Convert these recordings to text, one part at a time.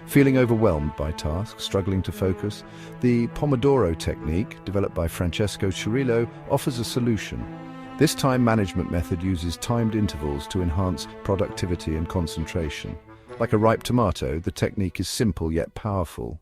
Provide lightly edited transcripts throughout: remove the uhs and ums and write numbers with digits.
Feeling overwhelmed by tasks, struggling to focus? The Pomodoro Technique, developed by Francesco Cirillo, offers a solution. This time management method uses timed intervals to enhance productivity and concentration. Like a ripe tomato, the technique is simple yet powerful.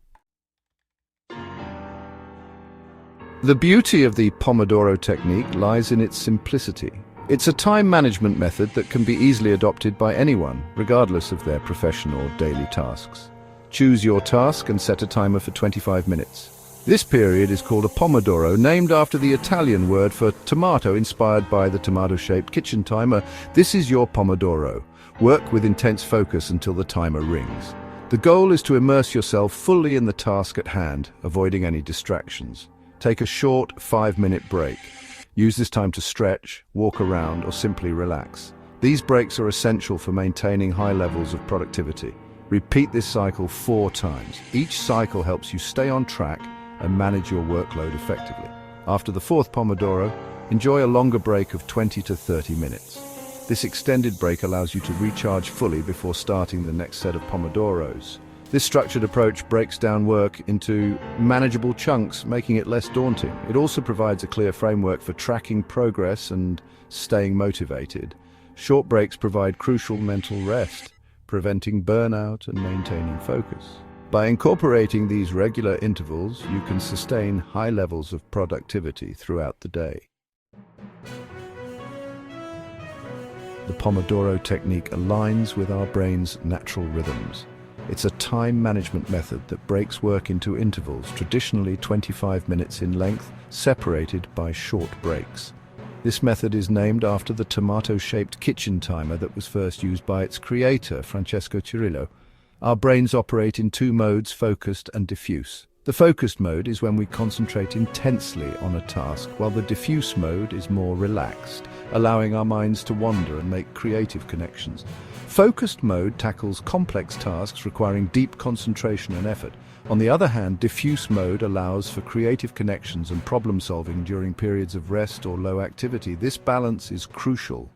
The beauty of the Pomodoro Technique lies in its simplicity. It's a time management method that can be easily adopted by anyone, regardless of their professional or daily tasks. Choose your task and set a timer for 25 minutes. This period is called a Pomodoro, named after the Italian word for tomato, inspired by the tomato-shaped kitchen timer. This is your Pomodoro. Work with intense focus until the timer rings. The goal is to immerse yourself fully in the task at hand, avoiding any distractions. Take a short 5-minute break. Use this time to stretch, walk around, or simply relax. These breaks are essential for maintaining high levels of productivity. Repeat this cycle 4 times. Each cycle helps you stay on track and manage your workload effectively. After the 4th Pomodoro, enjoy a longer break of 20 to 30 minutes. This extended break allows you to recharge fully before starting the next set of Pomodoros. This structured approach breaks down work into manageable chunks, making it less daunting. It also provides a clear framework for tracking progress and staying motivated. Short breaks provide crucial mental rest, preventing burnout and maintaining focus. By incorporating these regular intervals, you can sustain high levels of productivity throughout the day. The Pomodoro Technique aligns with our brain's natural rhythms. It's a time management method that breaks work into intervals, traditionally 25 minutes in length, separated by short breaks. This method is named after the tomato-shaped kitchen timer that was first used by its creator, Francesco Cirillo. Our brains operate in 2 modes, focused and diffuse. The focused mode is when we concentrate intensely on a task, while the diffuse mode is more relaxed, allowing our minds to wander and make creative connections. Focused mode tackles complex tasks requiring deep concentration and effort. On the other hand, diffuse mode allows for creative connections and problem-solving during periods of rest or low activity. This balance is crucial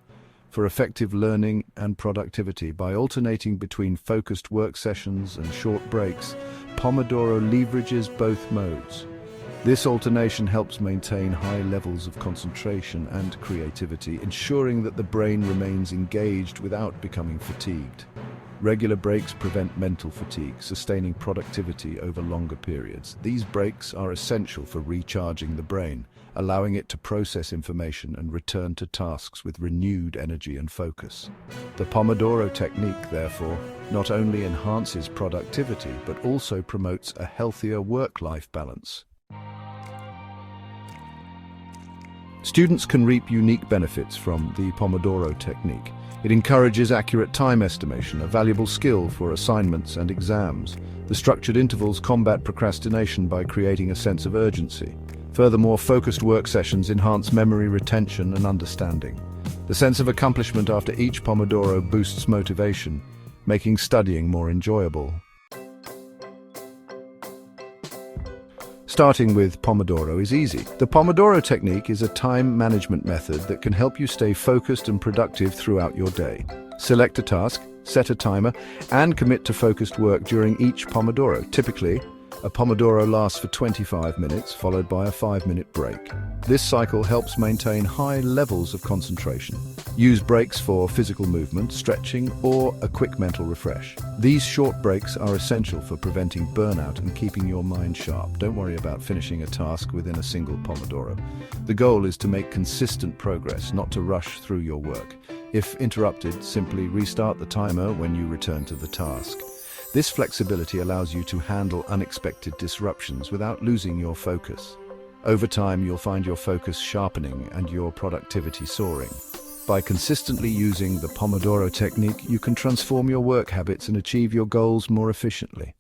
for effective learning and productivity. By alternating between focused work sessions and short breaks, Pomodoro leverages both modes. This alternation helps maintain high levels of concentration and creativity, ensuring that the brain remains engaged without becoming fatigued. Regular breaks prevent mental fatigue, sustaining productivity over longer periods. These breaks are essential for recharging the brain, allowing it to process information and return to tasks with renewed energy and focus. The Pomodoro Technique, therefore, not only enhances productivity but also promotes a healthier work-life balance. Students can reap unique benefits from the Pomodoro Technique. It encourages accurate time estimation, a valuable skill for assignments and exams. The structured intervals combat procrastination by creating a sense of urgency. Furthermore, focused work sessions enhance memory retention and understanding. The sense of accomplishment after each Pomodoro boosts motivation, making studying more enjoyable. Starting with Pomodoro is easy. The Pomodoro Technique is a time management method that can help you stay focused and productive throughout your day. Select a task, set a timer, and commit to focused work during each Pomodoro. Typically, a Pomodoro lasts for 25 minutes, followed by a 5-minute break. This cycle helps maintain high levels of concentration. Use breaks for physical movement, stretching, or a quick mental refresh. These short breaks are essential for preventing burnout and keeping your mind sharp. Don't worry about finishing a task within a single Pomodoro. The goal is to make consistent progress, not to rush through your work. If interrupted, simply restart the timer when you return to the task. This flexibility allows you to handle unexpected disruptions without losing your focus. Over time, you'll find your focus sharpening and your productivity soaring. By consistently using the Pomodoro Technique, you can transform your work habits and achieve your goals more efficiently.